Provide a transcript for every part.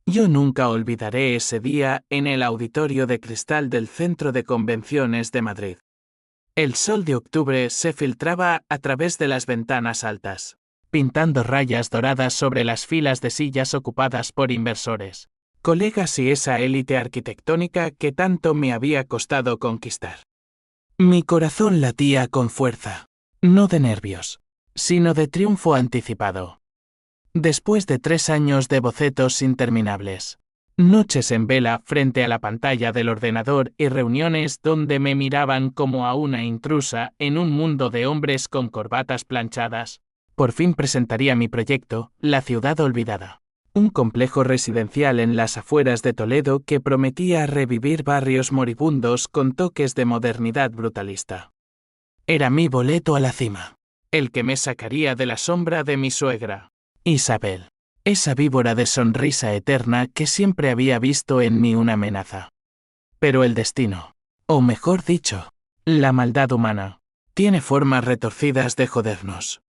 Yo nunca olvidaré ese día en el auditorio de cristal del Centro de Convenciones de Madrid. El sol de octubre se filtraba a través de las ventanas altas, pintando rayas doradas sobre las filas de sillas ocupadas por inversores, colegas y esa élite arquitectónica que tanto me había costado conquistar. Mi corazón latía con fuerza, no de nervios, sino de triunfo anticipado. Después de 3 años de bocetos interminables, noches en vela frente a la pantalla del ordenador y reuniones donde me miraban como a una intrusa en un mundo de hombres con corbatas planchadas, por fin presentaría mi proyecto, La Ciudad Olvidada. Un complejo residencial en las afueras de Toledo que prometía revivir barrios moribundos con toques de modernidad brutalista. Era mi boleto a la cima, el que me sacaría de la sombra de mi suegra, Isabel, esa víbora de sonrisa eterna que siempre había visto en mí una amenaza. Pero el destino, o mejor dicho, la maldad humana, tiene formas retorcidas de jodernos.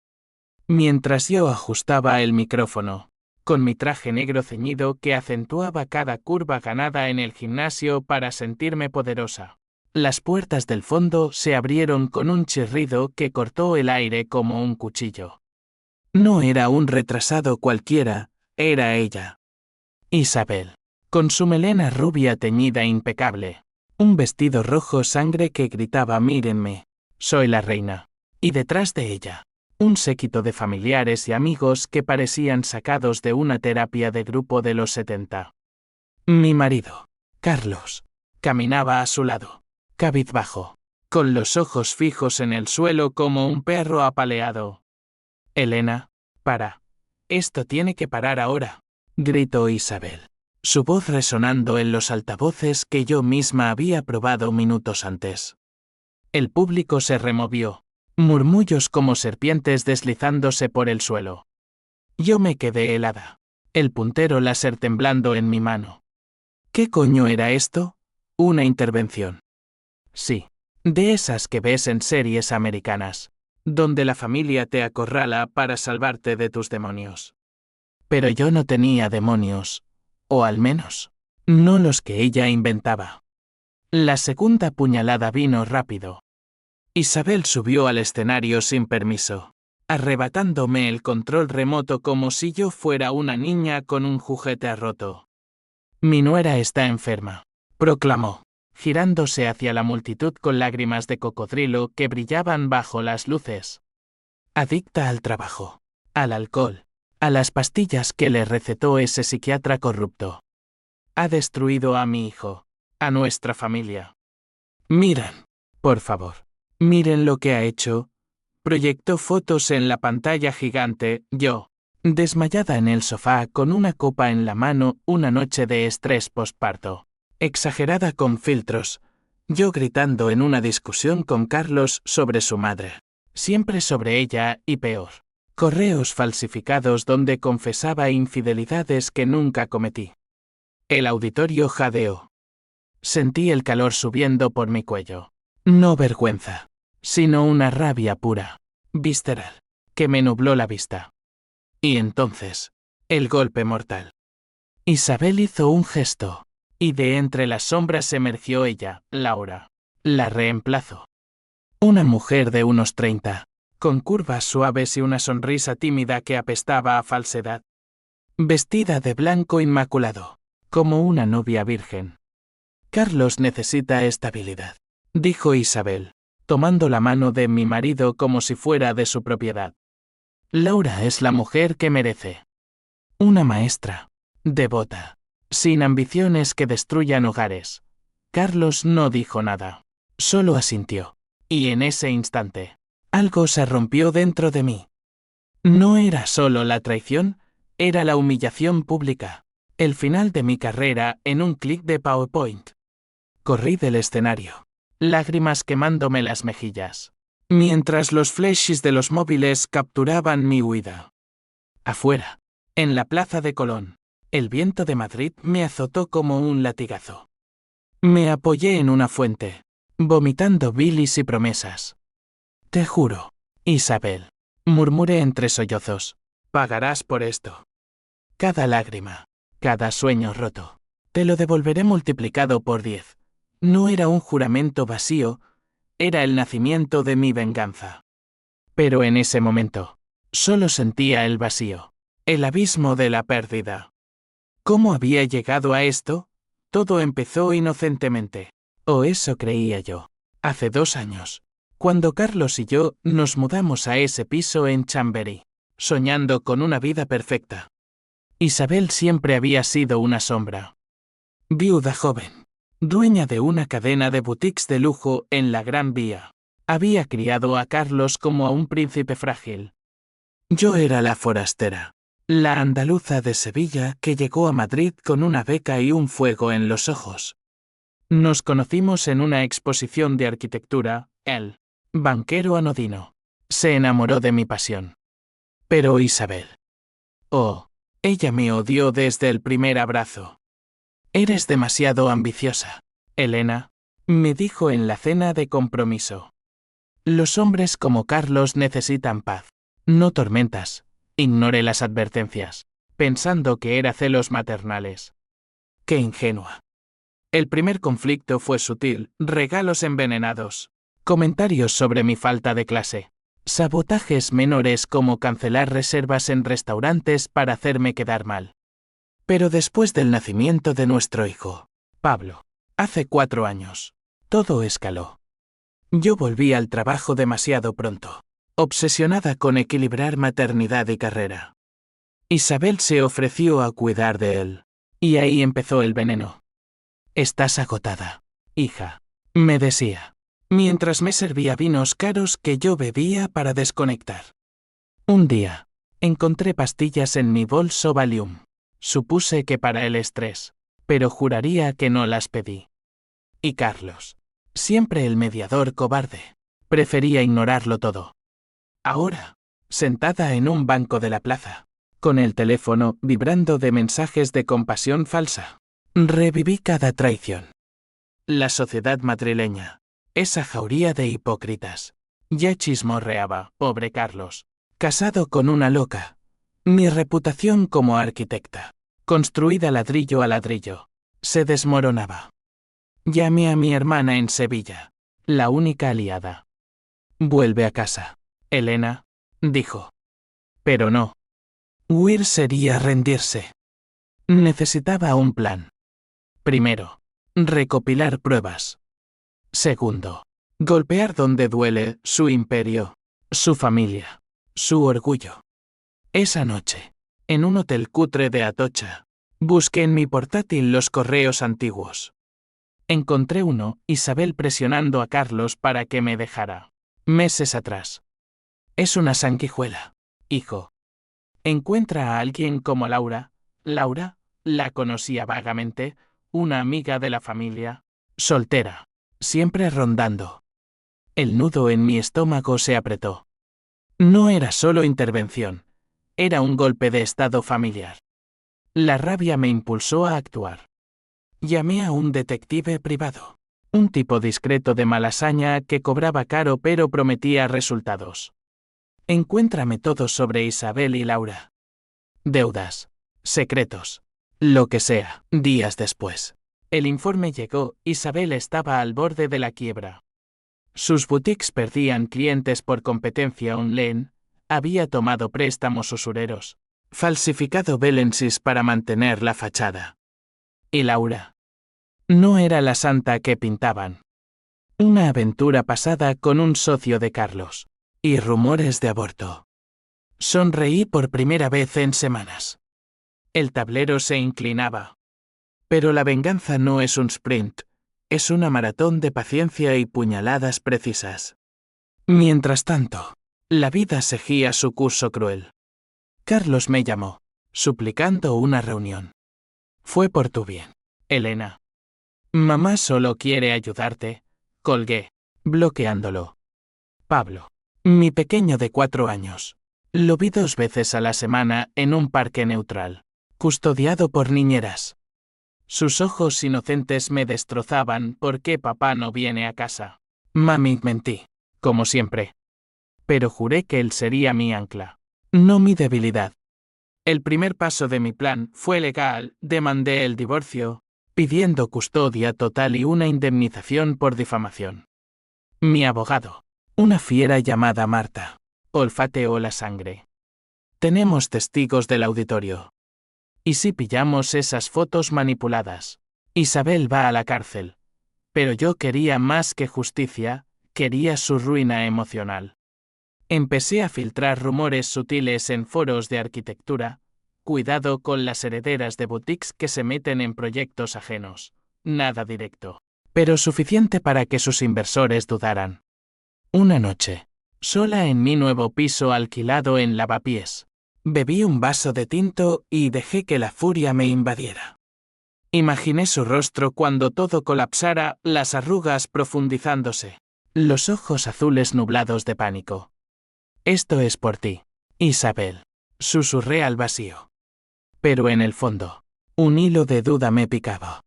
Mientras yo ajustaba el micrófono, con mi traje negro ceñido que acentuaba cada curva ganada en el gimnasio para sentirme poderosa, las puertas del fondo se abrieron con un chirrido que cortó el aire como un cuchillo. No era un retrasado cualquiera, era ella. Isabel, con su melena rubia teñida impecable, un vestido rojo sangre que gritaba mírenme, soy la reina, y detrás de ella, un séquito de familiares y amigos que parecían sacados de una terapia de grupo de los 70. Mi marido, Carlos, caminaba a su lado, cabizbajo, con los ojos fijos en el suelo como un perro apaleado. Elena, para. Esto tiene que parar ahora, gritó Isabel, su voz resonando en los altavoces que yo misma había probado minutos antes. El público se removió, murmullos como serpientes deslizándose por el suelo. Yo me quedé helada, el puntero láser temblando en mi mano. ¿Qué coño era esto? ¿Una intervención? Sí, de esas que ves en series americanas, donde la familia te acorrala para salvarte de tus demonios. Pero yo no tenía demonios, o al menos, no los que ella inventaba. La segunda puñalada vino rápido. Isabel subió al escenario sin permiso, arrebatándome el control remoto como si yo fuera una niña con un juguete roto. Mi nuera está enferma, proclamó, girándose hacia la multitud con lágrimas de cocodrilo que brillaban bajo las luces. Adicta al trabajo, al alcohol, a las pastillas que le recetó ese psiquiatra corrupto. Ha destruido a mi hijo, a nuestra familia. Miren, por favor, miren lo que ha hecho. Proyectó fotos en la pantalla gigante, yo, desmayada en el sofá con una copa en la mano, una noche de estrés postparto, exagerada con filtros, yo gritando en una discusión con Carlos sobre su madre, siempre sobre ella y peor. Correos falsificados donde confesaba infidelidades que nunca cometí. El auditorio jadeó. Sentí el calor subiendo por mi cuello. No vergüenza, sino una rabia pura, visceral, que me nubló la vista. Y entonces, el golpe mortal. Isabel hizo un gesto, y de entre las sombras emergió ella, Laura. La reemplazó. Una mujer de unos 30. Con curvas suaves y una sonrisa tímida que apestaba a falsedad. Vestida de blanco inmaculado, como una novia virgen. Carlos necesita estabilidad, dijo Isabel, tomando la mano de mi marido como si fuera de su propiedad. Laura es la mujer que merece. Una maestra, devota, sin ambiciones que destruyan hogares. Carlos no dijo nada, solo asintió, y en ese instante, algo se rompió dentro de mí. No era solo la traición, era la humillación pública, el final de mi carrera en un clic de PowerPoint. Corrí del escenario, lágrimas quemándome las mejillas, mientras los flashes de los móviles capturaban mi huida. Afuera, en la plaza de Colón, el viento de Madrid me azotó como un latigazo. Me apoyé en una fuente, vomitando bilis y promesas. Te juro, Isabel, murmuré entre sollozos, pagarás por esto. Cada lágrima, Cada sueño roto. Te lo devolveré multiplicado por 10. No era un juramento vacío, era el nacimiento de mi venganza. Pero en ese momento, solo sentía el vacío, el abismo de la pérdida. ¿Cómo había llegado a esto? Todo empezó inocentemente. O eso creía yo. Hace 2 años, cuando Carlos y yo nos mudamos a ese piso en Chamberí, soñando con una vida perfecta. Isabel siempre había sido una sombra. Viuda joven, dueña de una cadena de boutiques de lujo en la Gran Vía. Había criado a Carlos como a un príncipe frágil. Yo era la forastera, la andaluza de Sevilla que llegó a Madrid con una beca y un fuego en los ojos. Nos conocimos en una exposición de arquitectura. Él, banquero anodino, se enamoró de mi pasión. Pero Isabel. Oh, ella me odió desde el primer abrazo. Eres demasiado ambiciosa, Elena, me dijo en la cena de compromiso. Los hombres como Carlos necesitan paz, no tormentas. Ignoré las advertencias, pensando que era celos maternales. ¡Qué ingenua! El primer conflicto fue sutil, regalos envenenados, comentarios sobre mi falta de clase, sabotajes menores como cancelar reservas en restaurantes para hacerme quedar mal. Pero después del nacimiento de nuestro hijo, Pablo, hace 4 años, todo escaló. Yo volví al trabajo demasiado pronto, obsesionada con equilibrar maternidad y carrera. Isabel se ofreció a cuidar de él, y ahí empezó el veneno. Estás agotada, hija, me decía, mientras me servía vinos caros que yo bebía para desconectar. Un día, encontré pastillas en mi bolso Valium. Supuse que para el estrés, pero juraría que no las pedí. Y Carlos, siempre el mediador cobarde, prefería ignorarlo todo. Ahora, sentada en un banco de la plaza, con el teléfono vibrando de mensajes de compasión falsa, reviví cada traición. La sociedad madrileña, esa jauría de hipócritas, ya chismorreaba, pobre Carlos, casado con una loca. Mi reputación como arquitecta, construida ladrillo a ladrillo, se desmoronaba. Llamé a mi hermana en Sevilla, la única aliada. Vuelve a casa, Elena, dijo. Pero no. Huir sería rendirse. Necesitaba un plan. Primero, recopilar pruebas. Segundo, golpear donde duele su imperio, su familia, su orgullo. Esa noche, en un hotel cutre de Atocha, busqué en mi portátil los correos antiguos. Encontré uno, Isabel presionando a Carlos para que me dejara. Meses atrás. Es una sanguijuela, hijo. Encuentra a alguien como Laura. Laura, la conocía vagamente, una amiga de la familia, soltera, siempre rondando. El nudo en mi estómago se apretó. No era solo intervención. Era un golpe de estado familiar. La rabia me impulsó a actuar. Llamé a un detective privado. Un tipo discreto de malasaña que cobraba caro pero prometía resultados. Encuéntrame todo sobre Isabel y Laura. Deudas. Secretos. Lo que sea. Días después. El informe llegó, Isabel estaba al borde de la quiebra. Sus boutiques perdían clientes por competencia online. Había tomado préstamos usureros, falsificado balances para mantener la fachada. Y Laura. No era la santa que pintaban. Una aventura pasada con un socio de Carlos. Y rumores de aborto. Sonreí por primera vez en semanas. El tablero se inclinaba. Pero la venganza no es un sprint, es una maratón de paciencia y puñaladas precisas. Mientras tanto, la vida seguía su curso cruel. Carlos me llamó, suplicando una reunión. Fue por tu bien, Elena. Mamá solo quiere ayudarte, colgué, bloqueándolo. Pablo, mi pequeño de 4 años. Lo vi 2 veces a la semana en un parque neutral, custodiado por niñeras. Sus ojos inocentes me destrozaban. ¿Por qué papá no viene a casa? Mami, mentí, como siempre. Pero juré que él sería mi ancla, no mi debilidad. El primer paso de mi plan fue legal, demandé el divorcio, pidiendo custodia total y una indemnización por difamación. Mi abogado, una fiera llamada Marta, olfateó la sangre. Tenemos testigos del auditorio. ¿Y si pillamos esas fotos manipuladas? Isabel va a la cárcel. Pero yo quería más que justicia, quería su ruina emocional. Empecé a filtrar rumores sutiles en foros de arquitectura. Cuidado con las herederas de boutiques que se meten en proyectos ajenos. Nada directo, pero suficiente para que sus inversores dudaran. Una noche, sola en mi nuevo piso alquilado en Lavapiés, bebí un vaso de tinto y dejé que la furia me invadiera. Imaginé su rostro cuando todo colapsara, las arrugas profundizándose, los ojos azules nublados de pánico. Esto es por ti, Isabel, susurré al vacío. Pero en el fondo, un hilo de duda me picaba.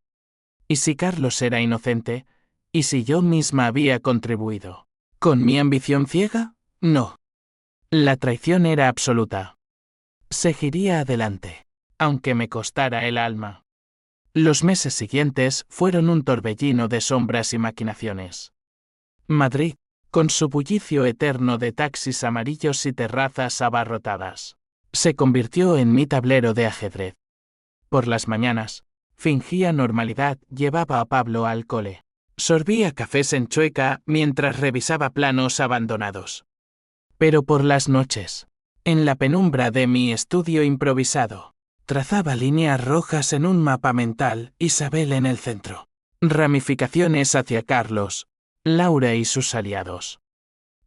¿Y si Carlos era inocente? ¿Y si yo misma había contribuido? ¿Con mi ambición ciega? No. La traición era absoluta. Seguiría adelante, aunque me costara el alma. Los meses siguientes fueron un torbellino de sombras y maquinaciones. Madrid, con su bullicio eterno de taxis amarillos y terrazas abarrotadas, se convirtió en mi tablero de ajedrez. Por las mañanas, fingía normalidad, llevaba a Pablo al cole. Sorbía cafés en Chueca mientras revisaba planos abandonados. Pero por las noches, en la penumbra de mi estudio improvisado, trazaba líneas rojas en un mapa mental, Isabel en el centro. Ramificaciones hacia Carlos, Laura y sus aliados.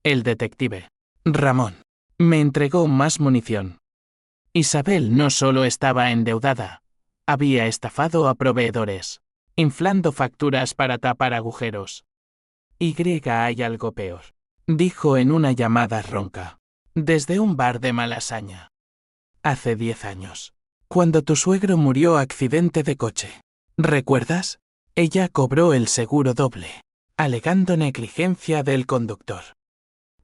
El detective, Ramón, me entregó más munición. Isabel no solo estaba endeudada, había estafado a proveedores, inflando facturas para tapar agujeros. Hay algo peor, dijo en una llamada ronca, desde un bar de Malasaña. Hace 10 años, cuando tu suegro murió accidente de coche. ¿Recuerdas? Ella cobró el seguro doble, alegando negligencia del conductor.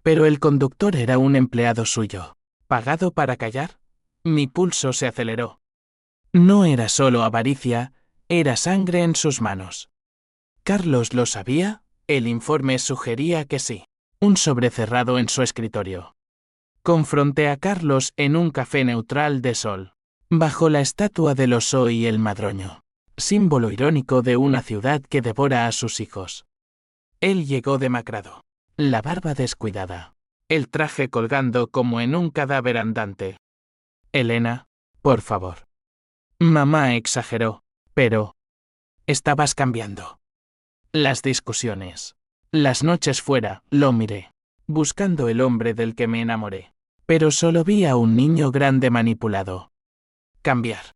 Pero el conductor era un empleado suyo, pagado para callar. Mi pulso se aceleró. No era solo avaricia, era sangre en sus manos. ¿Carlos lo sabía? El informe sugería que sí. Un sobre cerrado en su escritorio. Confronté a Carlos en un café neutral de sol, bajo la estatua del oso y el madroño, símbolo irónico de una ciudad que devora a sus hijos. Él llegó demacrado, la barba descuidada, el traje colgando como en un cadáver andante. Elena, por favor. Mamá exageró, pero... estabas cambiando. Las discusiones. Las noches fuera, lo miré, buscando el hombre del que me enamoré. Pero solo vi a un niño grande manipulado. Cambiar.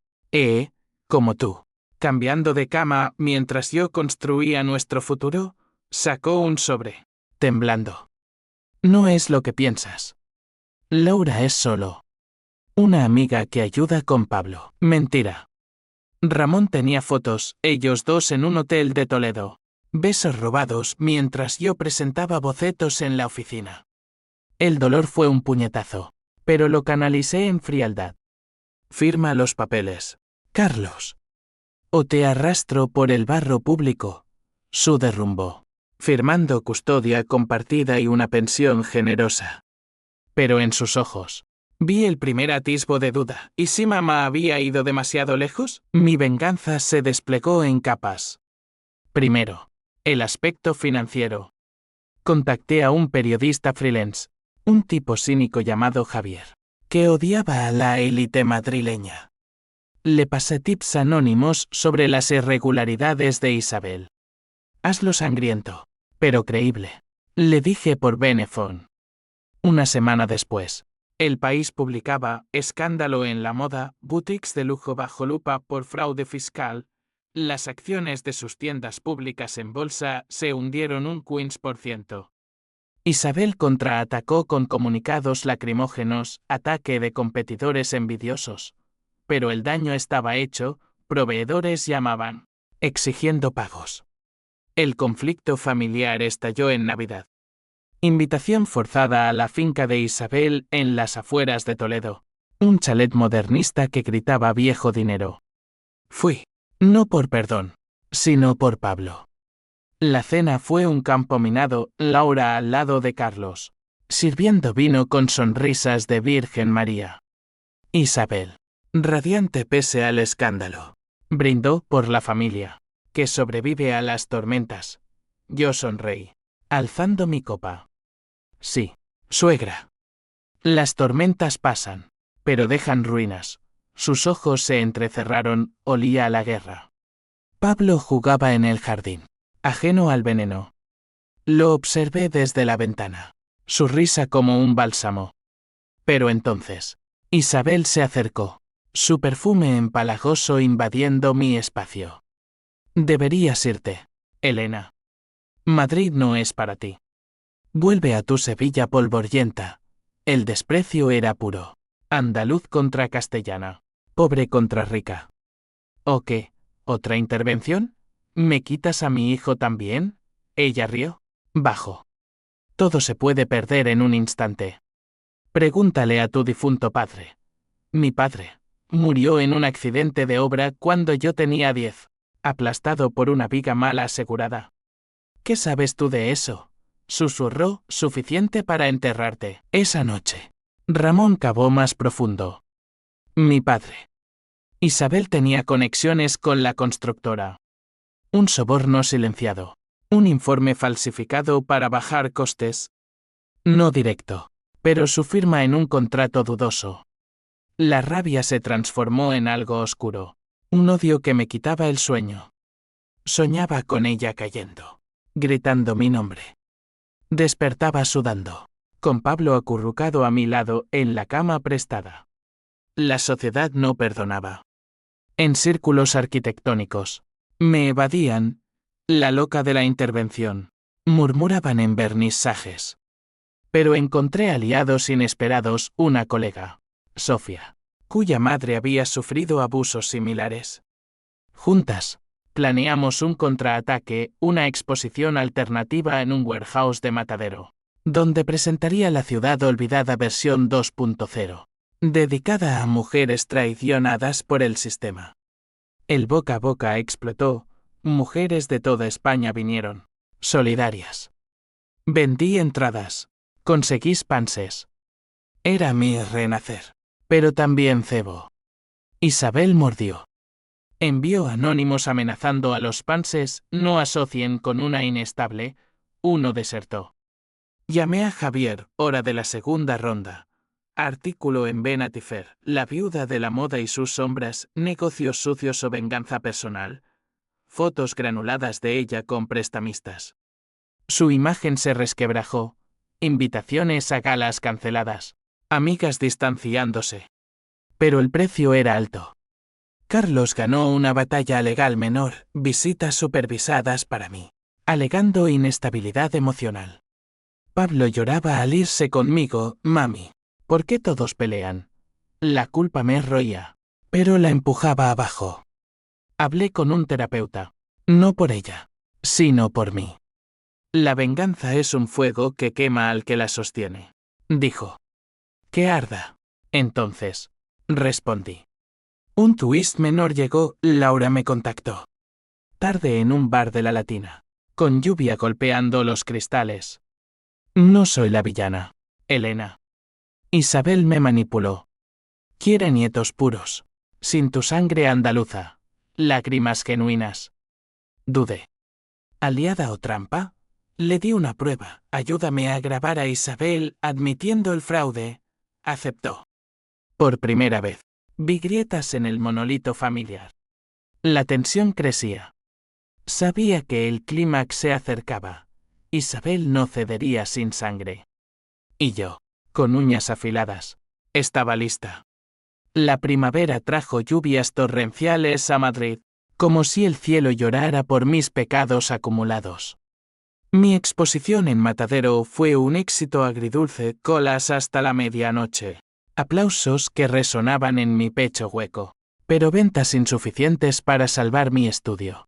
Como tú. Cambiando de cama mientras yo construía nuestro futuro, sacó un sobre, temblando. No es lo que piensas. Laura es solo una amiga que ayuda con Pablo. Mentira. Ramón tenía fotos, ellos dos en un hotel de Toledo. Besos robados mientras yo presentaba bocetos en la oficina. El dolor fue un puñetazo, pero lo canalicé en frialdad. Firma los papeles, Carlos. O te arrastro por el barro público. Su derrumbó, firmando custodia compartida y una pensión generosa. Pero en sus ojos, vi el primer atisbo de duda. ¿Y si mamá había ido demasiado lejos? Mi venganza se desplegó en capas. Primero, el aspecto financiero. Contacté a un periodista freelance, un tipo cínico llamado Javier, que odiaba a la élite madrileña. Le pasé tips anónimos sobre las irregularidades de Isabel. Hazlo sangriento, pero creíble, le dije por Benefón. Una semana después, El País publicaba escándalo en la moda, boutiques de lujo bajo lupa por fraude fiscal. Las acciones de sus tiendas públicas en bolsa se hundieron un 15%. Isabel contraatacó con comunicados lacrimógenos, ataque de competidores envidiosos. Pero el daño estaba hecho, proveedores llamaban, exigiendo pagos. El conflicto familiar estalló en Navidad. Invitación forzada a la finca de Isabel en las afueras de Toledo. Un chalet modernista que gritaba viejo dinero. Fui, no por perdón, sino por Pablo. La cena fue un campo minado, Laura al lado de Carlos, sirviendo vino con sonrisas de Virgen María. Isabel, radiante pese al escándalo, brindó por la familia, que sobrevive a las tormentas. Yo sonreí, alzando mi copa. Sí, suegra. Las tormentas pasan, pero dejan ruinas. Sus ojos se entrecerraron, olía a la guerra. Pablo jugaba en el jardín, ajeno al veneno. Lo observé desde la ventana, su risa como un bálsamo. Pero entonces, Isabel se acercó, su perfume empalagoso invadiendo mi espacio. Deberías irte, Elena. Madrid no es para ti. Vuelve a tu Sevilla polvorienta. El desprecio era puro. Andaluz contra castellana. Pobre contra rica. ¿O qué? ¿Otra intervención? ¿Me quitas a mi hijo también? Ella rió. Bajo. Todo se puede perder en un instante. Pregúntale a tu difunto padre. Mi padre murió en un accidente de obra cuando yo tenía 10, aplastado por una viga mal asegurada. ¿Qué sabes tú de eso? Susurró, suficiente para enterrarte. Esa noche, Ramón cavó más profundo. Mi padre. Isabel tenía conexiones con la constructora. Un soborno silenciado. Un informe falsificado para bajar costes. No directo, pero su firma en un contrato dudoso. La rabia se transformó en algo oscuro. Un odio que me quitaba el sueño. Soñaba con ella cayendo, gritando mi nombre. Despertaba sudando, con Pablo acurrucado a mi lado en la cama prestada. La sociedad no perdonaba. En círculos arquitectónicos, me evadían. La loca de la intervención, murmuraban en vernisajes. Pero encontré aliados inesperados, una colega, Sofía, cuya madre había sufrido abusos similares. Juntas, planeamos un contraataque, una exposición alternativa en un warehouse de Matadero, donde presentaría la ciudad olvidada versión 2.0, dedicada a mujeres traicionadas por el sistema. El boca a boca explotó, mujeres de toda España vinieron, solidarias. Vendí entradas, conseguí spanses. Era mi renacer, pero también cebo. Isabel mordió. Envió anónimos amenazando a los panses, no asocien con una inestable. Uno desertó. Llamé a Javier, hora de la segunda ronda. Artículo en Vanity Fair, la viuda de la moda y sus sombras, negocios sucios o venganza personal. Fotos granuladas de ella con prestamistas. Su imagen se resquebrajó. Invitaciones a galas canceladas. Amigas distanciándose. Pero el precio era alto. Carlos ganó una batalla legal menor, visitas supervisadas para mí, alegando inestabilidad emocional. Pablo lloraba al irse conmigo, mami. ¿Por qué todos pelean? La culpa me roía, pero la empujaba abajo. Hablé con un terapeuta, no por ella, sino por mí. La venganza es un fuego que quema al que la sostiene, dijo. Que arda. Entonces, respondí. Un twist menor llegó, Laura me contactó. Tarde en un bar de la Latina, con lluvia golpeando los cristales. No soy la villana, Elena. Isabel me manipuló. Quiere nietos puros, sin tu sangre andaluza, lágrimas genuinas. Dudé. ¿Aliada o trampa? Le di una prueba, ayúdame a grabar a Isabel admitiendo el fraude. Aceptó. Por primera vez, vi grietas en el monolito familiar. La tensión crecía. Sabía que el clímax se acercaba. Isabel no cedería sin sangre. Y yo, con uñas afiladas, estaba lista. La primavera trajo lluvias torrenciales a Madrid, como si el cielo llorara por mis pecados acumulados. Mi exposición en Matadero fue un éxito agridulce, colas hasta la medianoche. Aplausos que resonaban en mi pecho hueco, pero ventas insuficientes para salvar mi estudio.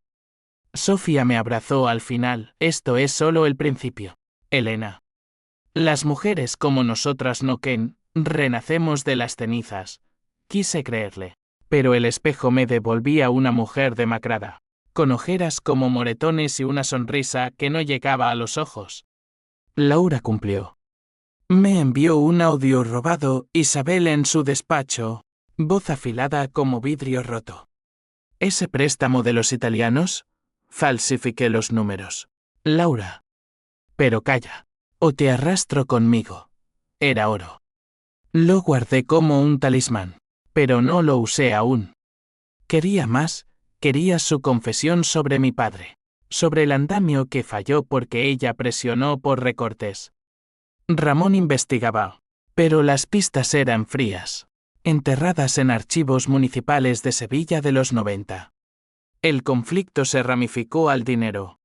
Sofía me abrazó al final, esto es solo el principio, Elena. Las mujeres como nosotras no Ken, renacemos de las cenizas, Quise creerle. Pero el espejo me devolvía una mujer demacrada, con ojeras como moretones y una sonrisa que no llegaba a los ojos. Laura cumplió. Me envió un audio robado, Isabel en su despacho, voz afilada como vidrio roto. ¿Ese préstamo de los italianos? Falsifiqué los números. Laura. Pero calla. O te arrastro conmigo. Era oro. Lo guardé como un talismán, pero no lo usé aún. Quería más, quería su confesión sobre mi padre, sobre el andamio que falló porque ella presionó por recortes. Ramón investigaba, pero las pistas eran frías, enterradas en archivos municipales de Sevilla de los 90. El conflicto se ramificó al dinero.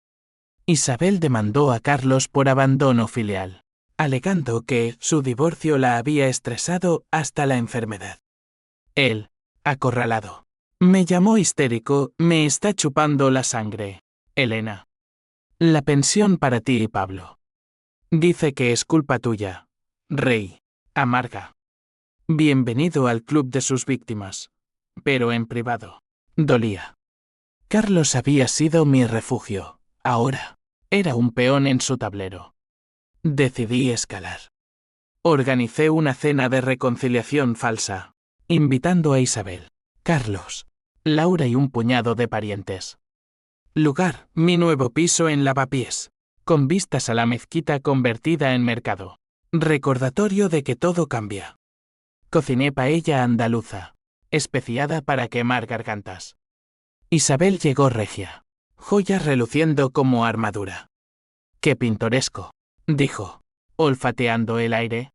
Isabel demandó a Carlos por abandono filial, alegando que su divorcio la había estresado hasta la enfermedad. Él, acorralado, me llamó histérico, me está chupando la sangre, Elena. La pensión para ti y Pablo. Dice que es culpa tuya, Rey, amarga. Bienvenido al club de sus víctimas. Pero en privado. Dolía. Carlos había sido mi refugio, ahora. Era un peón en su tablero. Decidí escalar. Organicé una cena de reconciliación falsa, invitando a Isabel, Carlos, Laura y un puñado de parientes. Lugar, mi nuevo piso en Lavapiés, con vistas a la mezquita convertida en mercado. Recordatorio de que todo cambia. Cociné paella andaluza, especiada para quemar gargantas. Isabel llegó regia, joyas reluciendo como armadura. ¡Qué pintoresco!, dijo, olfateando el aire.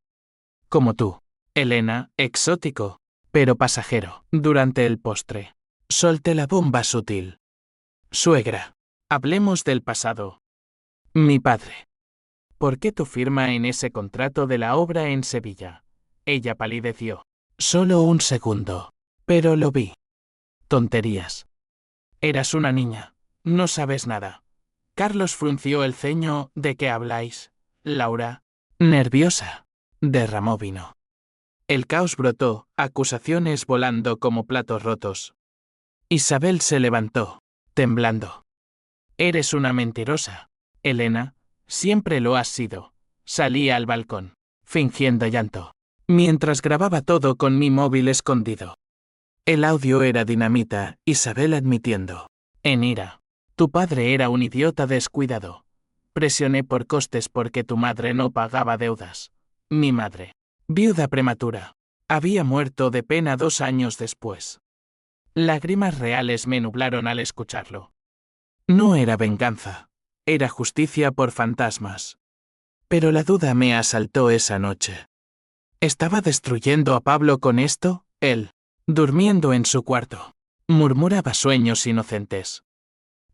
Como tú, Elena, exótico, pero pasajero. Durante el postre, solté la bomba sutil. Suegra, hablemos del pasado. Mi padre. ¿Por qué tu firma en ese contrato de la obra en Sevilla? Ella palideció. Solo un segundo. Pero lo vi. Tonterías. Eras una niña. No sabes nada. Carlos frunció el ceño. ¿De qué habláis, Laura? Nerviosa. Derramó vino. El caos brotó, acusaciones volando como platos rotos. Isabel se levantó, temblando. Eres una mentirosa, Elena. Siempre lo has sido. Salí al balcón, fingiendo llanto, mientras grababa todo con mi móvil escondido. El audio era dinamita, Isabel admitiendo, en ira. Tu padre era un idiota descuidado. Presioné por costes porque tu madre no pagaba deudas. Mi madre, viuda prematura, había muerto de pena 2 años después. Lágrimas reales me nublaron al escucharlo. No era venganza, era justicia por fantasmas. Pero la duda me asaltó esa noche. ¿Estaba destruyendo a Pablo con esto? Él, durmiendo en su cuarto, murmuraba sueños inocentes.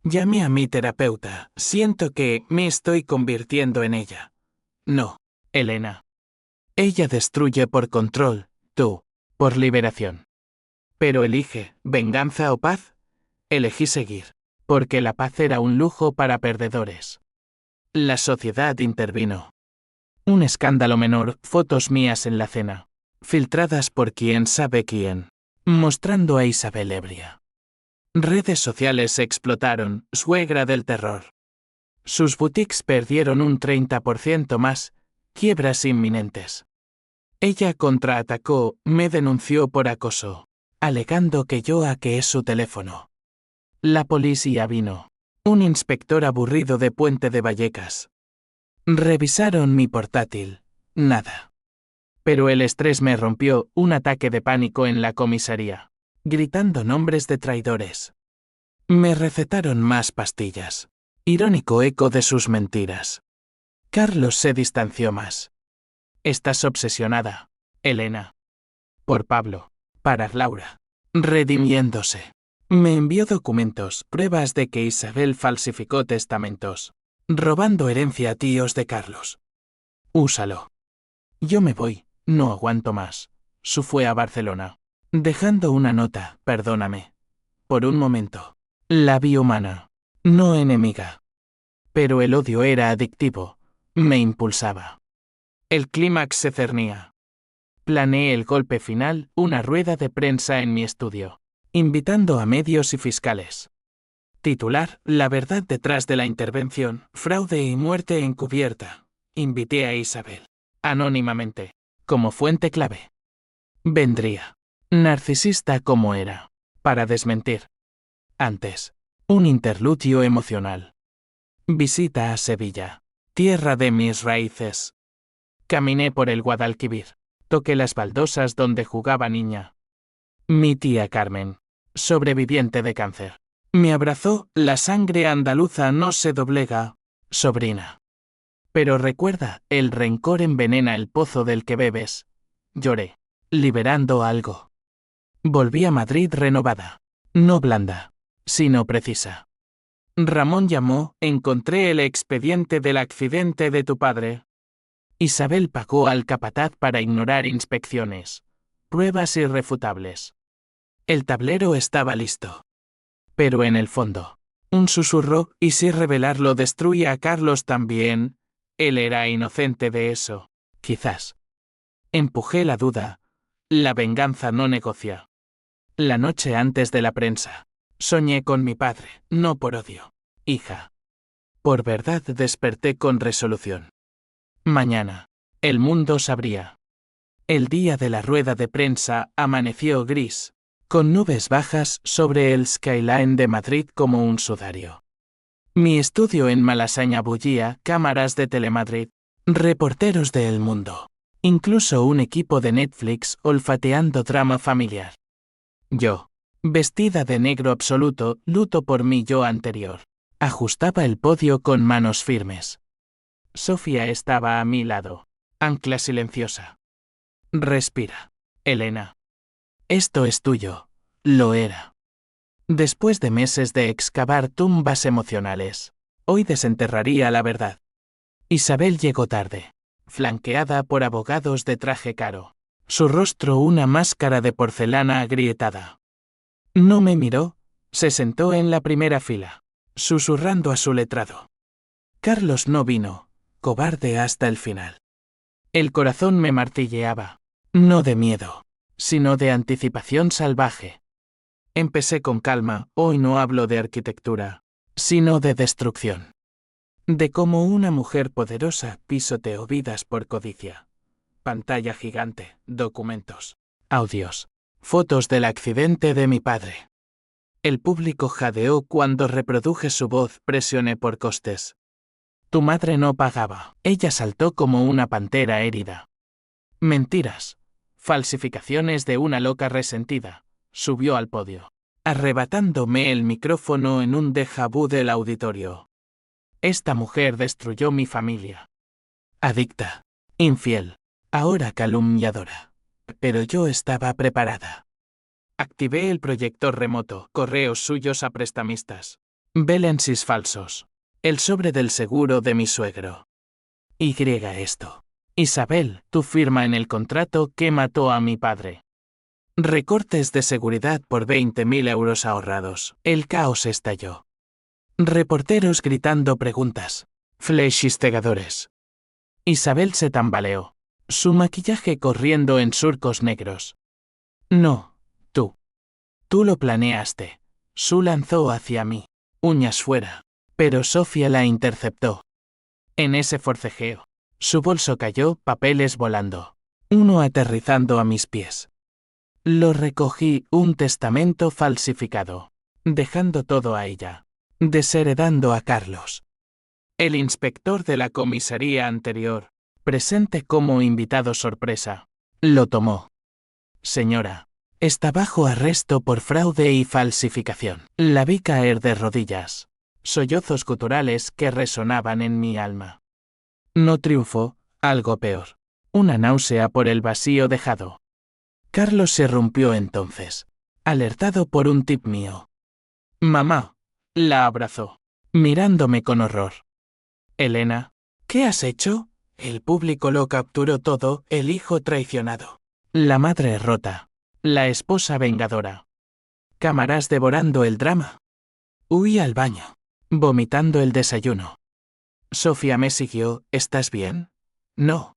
Llamé a mi terapeuta, siento que me estoy convirtiendo en ella. No, Elena. Ella destruye por control, tú, por liberación. Pero elige, venganza o paz. Elegí seguir, porque la paz era un lujo para perdedores. La sociedad intervino. Un escándalo menor, fotos mías en la cena, filtradas por quién sabe quién, mostrando a Isabel ebria. Redes sociales explotaron, suegra del terror. Sus boutiques perdieron un 30% más, quiebras inminentes. Ella contraatacó, me denunció por acoso, alegando que yo hackeé su teléfono. La policía vino. Un inspector aburrido de Puente de Vallecas. Revisaron mi portátil. Nada. Pero el estrés me rompió, un ataque de pánico en la comisaría, gritando nombres de traidores. Me recetaron más pastillas. Irónico eco de sus mentiras. Carlos se distanció más. Estás obsesionada, Elena. Por Pablo. Para Laura. Redimiéndose. Me envió documentos, pruebas de que Isabel falsificó testamentos, robando herencia a tíos de Carlos. Úsalo. Yo me voy, no aguanto más. Su fue a Barcelona, dejando una nota, perdóname. Por un momento. La vi humana, no enemiga. Pero el odio era adictivo, me impulsaba. El clímax se cernía. Planeé el golpe final, una rueda de prensa en mi estudio, invitando a medios y fiscales. Titular: La verdad detrás de la intervención, fraude y muerte encubierta. Invité a Isabel, anónimamente, como fuente clave. Vendría, narcisista como era, para desmentir. Antes, un interludio emocional. Visita a Sevilla, tierra de mis raíces. Caminé por el Guadalquivir, toqué las baldosas donde jugaba niña. Mi tía Carmen, sobreviviente de cáncer, me abrazó. La sangre andaluza no se doblega, sobrina. Pero recuerda, el rencor envenena el pozo del que bebes. Lloré, liberando algo. Volví a Madrid renovada, no blanda, sino precisa. Ramón llamó, encontré el expediente del accidente de tu padre. Isabel pagó al capataz para ignorar inspecciones, pruebas irrefutables. El tablero estaba listo. Pero en el fondo, un susurro, ¿y si revelarlo destruye a Carlos también? Él era inocente de eso, quizás. Empujé la duda. La venganza no negocia. La noche antes de la prensa, soñé con mi padre, no por odio, hija. Por verdad desperté con resolución. Mañana, el mundo sabría. El día de la rueda de prensa amaneció gris, con nubes bajas sobre el skyline de Madrid como un sudario. Mi estudio en Malasaña bullía, cámaras de Telemadrid, reporteros de El Mundo, incluso un equipo de Netflix olfateando drama familiar. Yo, vestida de negro absoluto, luto por mi yo anterior, ajustaba el podio con manos firmes. Sofía estaba a mi lado, ancla silenciosa. Respira, Elena. Esto es tuyo, lo era. Después de meses de excavar tumbas emocionales, hoy desenterraría la verdad. Isabel llegó tarde, flanqueada por abogados de traje caro, su rostro una máscara de porcelana agrietada. No me miró, se sentó en la primera fila, susurrando a su letrado. Carlos no vino, cobarde hasta el final. El corazón me martilleaba, no de miedo, sino de anticipación salvaje. Empecé con calma, hoy no hablo de arquitectura, sino de destrucción. De cómo una mujer poderosa pisoteó vidas por codicia. Pantalla gigante, documentos, audios, fotos del accidente de mi padre. El público jadeó cuando reproduje su voz, presioné por costes. Tu madre no pagaba. Ella saltó como una pantera herida. Mentiras. Falsificaciones de una loca resentida. Subió al podio, arrebatándome el micrófono en un déjà vu del auditorio. Esta mujer destruyó mi familia. Adicta, infiel, ahora calumniadora. Pero yo estaba preparada. Activé el proyector remoto, correos suyos a prestamistas. Belensis falsos. El sobre del seguro de mi suegro. Y esto. Isabel, tu firma en el contrato que mató a mi padre. Recortes de seguridad por 20.000 euros ahorrados. El caos estalló. Reporteros gritando preguntas. Flashes cegadores. Isabel se tambaleó, su maquillaje corriendo en surcos negros. No, tú. Tú lo planeaste. Su lanzó hacia mí, uñas fuera, pero Sofía la interceptó. En ese forcejeo, su bolso cayó, papeles volando, uno aterrizando a mis pies. Lo recogí, un testamento falsificado, dejando todo a ella, desheredando a Carlos. El inspector de la comisaría anterior, presente como invitado sorpresa, lo tomó. Señora, está bajo arresto por fraude y falsificación. La vi caer de rodillas, sollozos guturales que resonaban en mi alma. No triunfó, algo peor, una náusea por el vacío dejado. Carlos se rompió entonces, alertado por un tip mío. Mamá, la abrazó, mirándome con horror. Elena, ¿qué has hecho? El público lo capturó todo, el hijo traicionado. La madre rota, la esposa vengadora. Cámaras devorando el drama. Huí al baño, vomitando el desayuno. Sofía me siguió, ¿estás bien? No.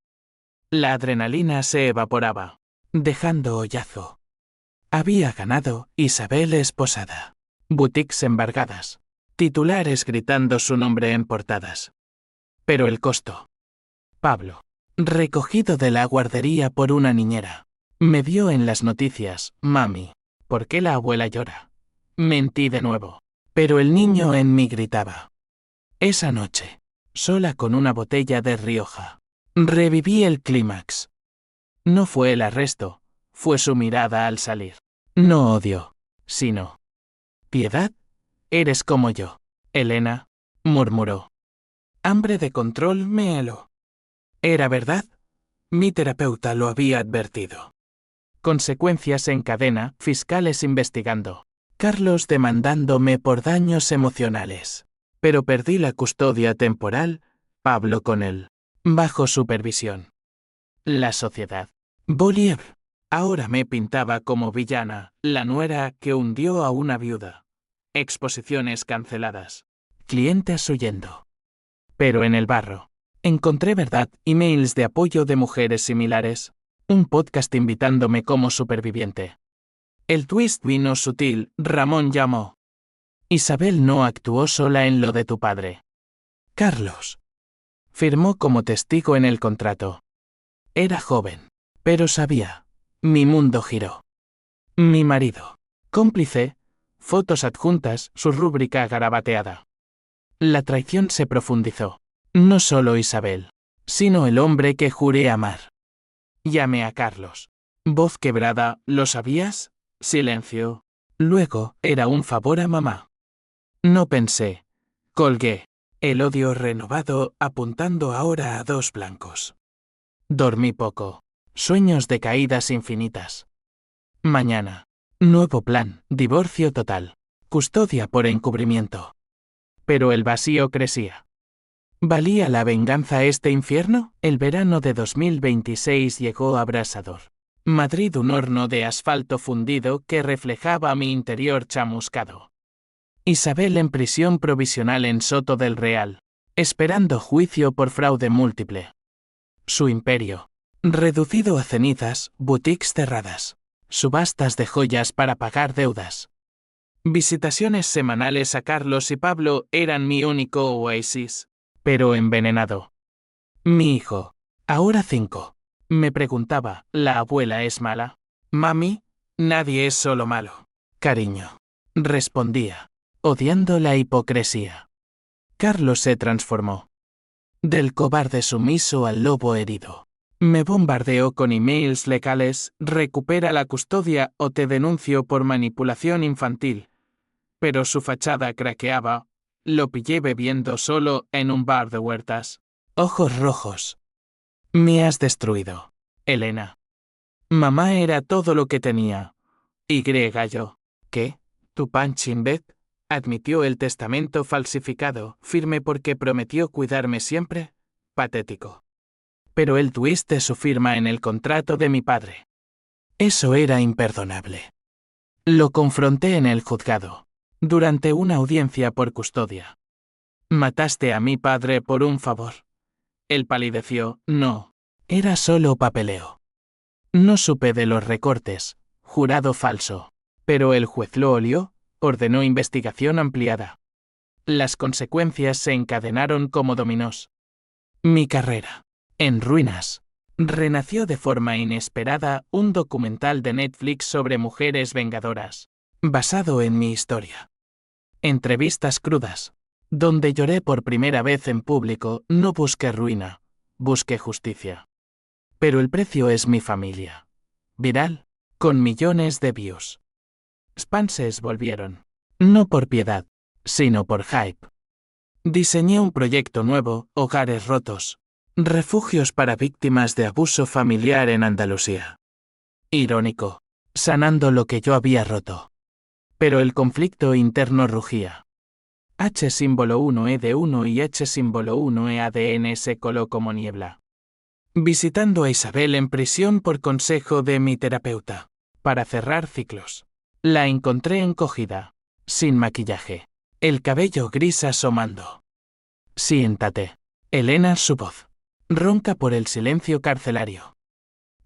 La adrenalina se evaporaba, dejando hollazo. Había ganado Isabel esposada. Boutiques embargadas. Titulares gritando su nombre en portadas. Pero el costo. Pablo, recogido de la guardería por una niñera, me vio en las noticias. Mami, ¿por qué la abuela llora? Mentí de nuevo. Pero el niño en mí gritaba. Esa noche, sola con una botella de Rioja, reviví el clímax. No fue el arresto, fue su mirada al salir. No odio, sino piedad. Eres como yo, Elena, murmuró. Hambre de control me heló. ¿Era verdad? Mi terapeuta lo había advertido. Consecuencias en cadena, fiscales investigando. Carlos demandándome por daños emocionales. Pero perdí la custodia temporal, Pablo con él. Bajo supervisión. La sociedad. Bolívar. Ahora me pintaba como villana, la nuera que hundió a una viuda. Exposiciones canceladas. Clientes huyendo. Pero en el barro. Encontré verdad, emails de apoyo de mujeres similares. Un podcast invitándome como superviviente. El twist vino sutil, Ramón llamó. Isabel no actuó sola en lo de tu padre. Carlos. Firmó como testigo en el contrato. Era joven, pero sabía. Mi mundo giró. Mi marido. Cómplice. Fotos adjuntas, su rúbrica garabateada. La traición se profundizó. No solo Isabel, sino el hombre que juré amar. Llamé a Carlos. Voz quebrada, ¿lo sabías? Silencio. Luego, era un favor a mamá. No pensé. Colgué. El odio renovado, apuntando ahora a dos blancos. Dormí poco. Sueños de caídas infinitas. Mañana. Nuevo plan, divorcio total. Custodia por encubrimiento. Pero el vacío crecía. ¿Valía la venganza este infierno? El verano de 2026 llegó abrasador. Madrid, un horno de asfalto fundido que reflejaba mi interior chamuscado. Isabel en prisión provisional en Soto del Real, esperando juicio por fraude múltiple. Su imperio, reducido a cenizas, boutiques cerradas, subastas de joyas para pagar deudas. Visitaciones semanales a Carlos y Pablo eran mi único oasis, pero envenenado. Mi hijo, ahora 5, me preguntaba, ¿la abuela es mala? Mami, nadie es solo malo. Cariño, respondía, odiando la hipocresía. Carlos se transformó. Del cobarde sumiso al lobo herido. Me bombardeó con emails legales, recupera la custodia o te denuncio por manipulación infantil. Pero su fachada craqueaba. Lo pillé bebiendo solo en un bar de Huertas. Ojos rojos. Me has destruido, Elena. Mamá era todo lo que tenía. Y yo. ¿Qué? ¿Tu punching bag? Admitió el testamento falsificado, firme porque prometió cuidarme siempre. Patético. Pero el twist de su firma en el contrato de mi padre. Eso era imperdonable. Lo confronté en el juzgado. Durante una audiencia por custodia. Mataste a mi padre por un favor. Él palideció. No. Era solo papeleo. No supe de los recortes. Jurado falso. Pero el juez lo olió, ordenó investigación ampliada. Las consecuencias se encadenaron como dominós. Mi carrera. En ruinas. Renació de forma inesperada un documental de Netflix sobre mujeres vengadoras, basado en mi historia. Entrevistas crudas. Donde lloré por primera vez en público, no busqué ruina, busqué justicia. Pero el precio es mi familia. Viral, con millones de views. Spanses volvieron. No por piedad, sino por hype. Diseñé un proyecto nuevo, Hogares Rotos. Refugios para víctimas de abuso familiar en Andalucía. Irónico. Sanando lo que yo había roto. Pero el conflicto interno rugía. H símbolo 1E1 y H símbolo 1E se coló como niebla. Visitando a Isabel en prisión por consejo de mi terapeuta. Para cerrar ciclos. La encontré encogida. Sin maquillaje. El cabello gris asomando. Siéntate. Elena, su voz. Ronca por el silencio carcelario.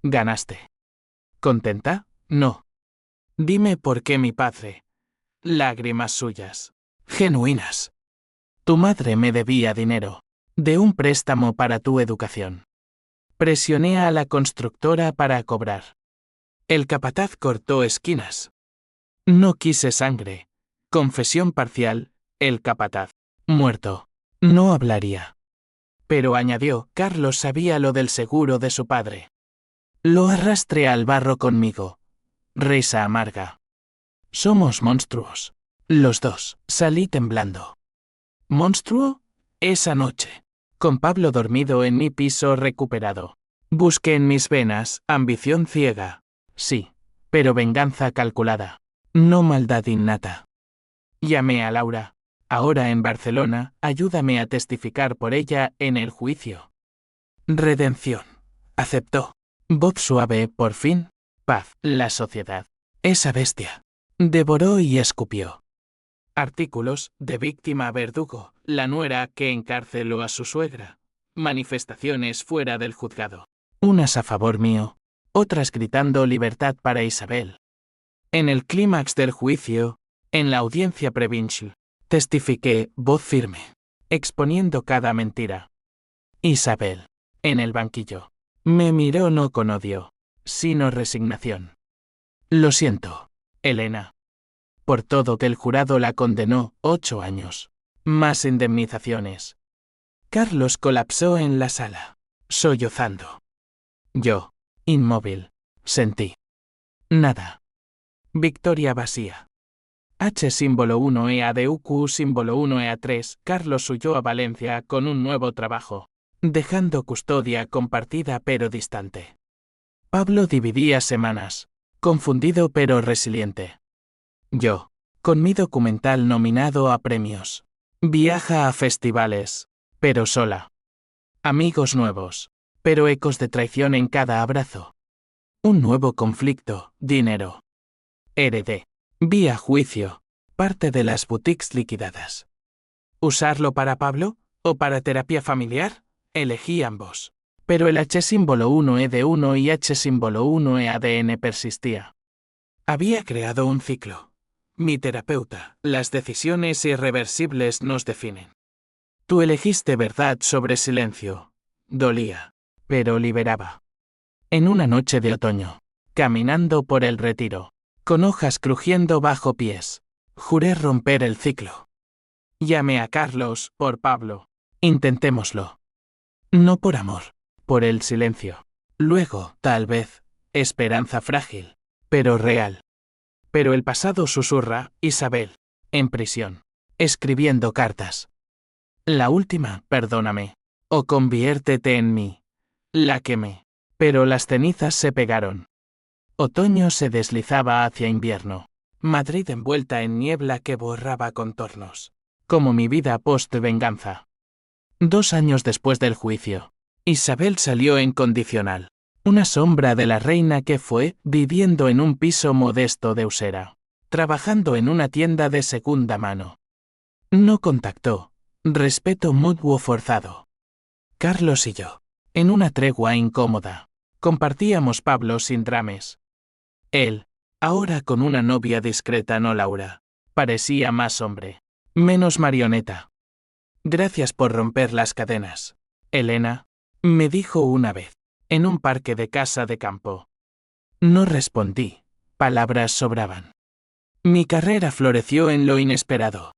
Ganaste. ¿Contenta? No. Dime por qué mi padre. Lágrimas suyas. Genuinas. Tu madre me debía dinero. De un préstamo para tu educación. Presioné a la constructora para cobrar. El capataz cortó esquinas. No quise sangre. Confesión parcial, el capataz. Muerto. No hablaría. Pero añadió, Carlos sabía lo del seguro de su padre. Lo arrastré al barro conmigo. Risa amarga. Somos monstruos. Los dos. Salí temblando. ¿Monstruo? Esa noche. Con Pablo dormido en mi piso recuperado. Busqué en mis venas ambición ciega. Sí, pero venganza calculada. No maldad innata. Llamé a Laura. Ahora en Barcelona, ayúdame a testificar por ella en el juicio. Redención. Aceptó. Voz suave, por fin. Paz. La sociedad. Esa bestia. Devoró y escupió. Artículos de víctima a verdugo, la nuera que encarceló a su suegra. Manifestaciones fuera del juzgado. Unas a favor mío, otras gritando libertad para Isabel. En el clímax del juicio, en la audiencia provincial, testifiqué, voz firme, exponiendo cada mentira. Isabel, en el banquillo, me miró no con odio, sino resignación. Lo siento, Elena. Por todo que el jurado la condenó 8 años. Más indemnizaciones. Carlos colapsó en la sala, sollozando. Yo, inmóvil, sentí. Nada. Victoria vacía. H símbolo 1 EADUQ símbolo 1 EA3. Carlos huyó a Valencia con un nuevo trabajo, dejando custodia compartida pero distante. Pablo dividía semanas, confundido pero resiliente. Yo, con mi documental nominado a premios. Viaja a festivales, pero sola. Amigos nuevos, pero ecos de traición en cada abrazo. Un nuevo conflicto, dinero. Heredé. Vía juicio, parte de las boutiques liquidadas. ¿Usarlo para Pablo o para terapia familiar? Elegí ambos. Pero el H símbolo 1 ED1 y H símbolo 1 EADN persistía. Había creado un ciclo. Mi terapeuta, las decisiones irreversibles nos definen. Tú elegiste verdad sobre silencio. Dolía, pero liberaba. En una noche de otoño, caminando por el retiro, con hojas crujiendo bajo pies, juré romper el ciclo. Llamé a Carlos, por Pablo. Intentémoslo. No por amor, por el silencio. Luego, tal vez, esperanza frágil, pero real. Pero el pasado susurra, Isabel, en prisión, escribiendo cartas. La última, perdóname, o conviértete en mí. La quemé, pero las cenizas se pegaron. Otoño se deslizaba hacia invierno. Madrid envuelta en niebla que borraba contornos. Como mi vida post-venganza. 2 años después del juicio, Isabel salió en condicional. Una sombra de la reina que fue, viviendo en un piso modesto de Usera, trabajando en una tienda de segunda mano. No contactó. Respeto mutuo forzado. Carlos y yo, en una tregua incómoda, compartíamos Pablo sin drames. Él, ahora con una novia discreta no Laura, parecía más hombre, menos marioneta. Gracias por romper las cadenas, Elena, me dijo una vez, en un parque de casa de campo. No respondí, palabras sobraban. Mi carrera floreció en lo inesperado.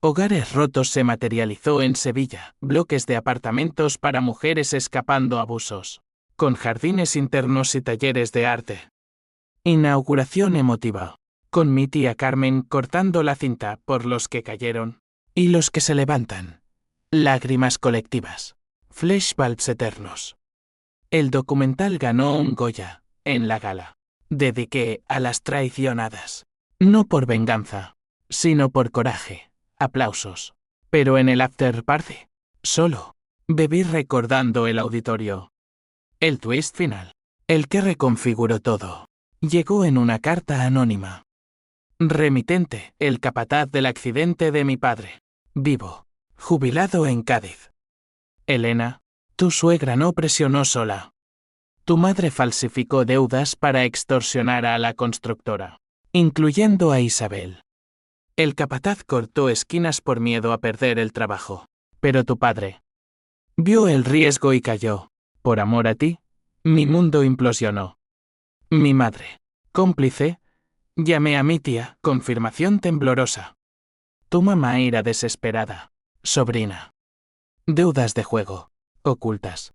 Hogares Rotos se materializó en Sevilla, bloques de apartamentos para mujeres escapando abusos, con jardines internos y talleres de arte. Inauguración emotiva, con mi tía Carmen cortando la cinta por los que cayeron y los que se levantan. Lágrimas colectivas, flashbulbs eternos. El documental ganó un Goya, en la gala. Dediqué a las traicionadas, no por venganza, sino por coraje. Aplausos. Pero en el after party, solo, bebí recordando el auditorio. El twist final, el que reconfiguró todo, llegó en una carta anónima. Remitente, el capataz del accidente de mi padre. Vivo. Jubilado en Cádiz. Elena, Tu suegra no presionó sola. Tu madre falsificó deudas para extorsionar a la constructora, incluyendo a Isabel. El capataz cortó esquinas por miedo a perder el trabajo. Pero tu padre vio el riesgo y cayó. Por amor a ti, mi mundo implosionó. Mi madre, cómplice, llamé a mi tía, confirmación temblorosa. Tu mamá era desesperada. Sobrina. Deudas de juego, ocultas.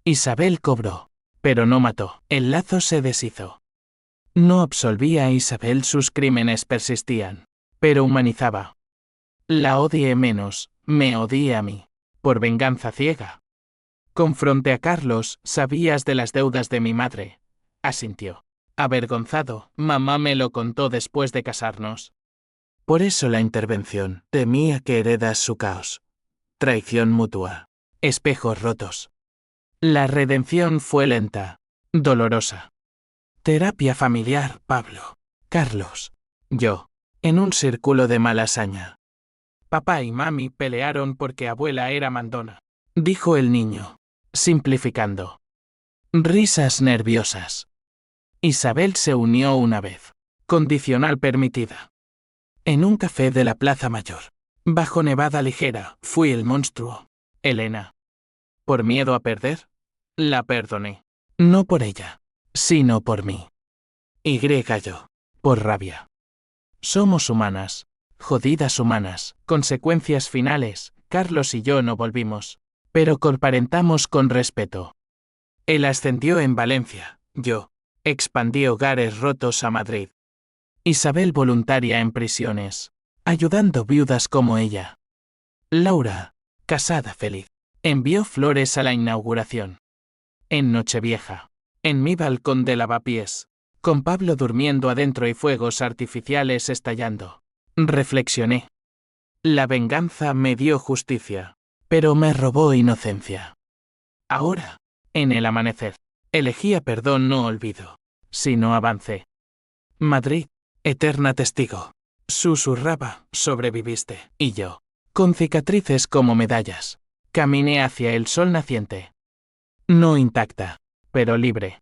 Isabel cobró, pero no mató. El lazo se deshizo. No absolvía a Isabel, sus crímenes persistían, pero humanizaba. La odié menos, me odié a mí, por venganza ciega. Confronté a Carlos, sabías de las deudas de mi madre. Asintió. Avergonzado, mamá me lo contó después de casarnos. Por eso la intervención, temía que heredas su caos. Traición mutua. Espejos rotos. La redención fue lenta, dolorosa. Terapia familiar, Pablo. Carlos. Yo. En un círculo de mala hazaña. Papá y mami pelearon porque abuela era mandona, dijo el niño, simplificando. Risas nerviosas. Isabel se unió una vez. Condicional permitida. En un café de la Plaza Mayor. Bajo nevada ligera, fui el monstruo. Elena. ¿Por miedo a perder? La perdoné. No por ella, sino por mí. Y yo. Por rabia. Somos humanas. Jodidas humanas. Consecuencias finales. Carlos y yo no volvimos. Pero comparentamos con respeto. Él ascendió en Valencia. Yo. Expandí hogares rotos a Madrid. Isabel voluntaria en prisiones. Ayudando viudas como ella. Laura. Casada feliz. Envió flores a la inauguración. En Nochevieja. En mi balcón de lavapiés. Con Pablo durmiendo adentro y fuegos artificiales estallando. Reflexioné. La venganza me dio justicia, pero me robó inocencia. Ahora, en el amanecer, elegía perdón, no olvido, sino avance. Madrid, eterna testigo. Susurraba, sobreviviste, y yo, con cicatrices como medallas, caminé hacia el sol naciente. No intacta, pero libre.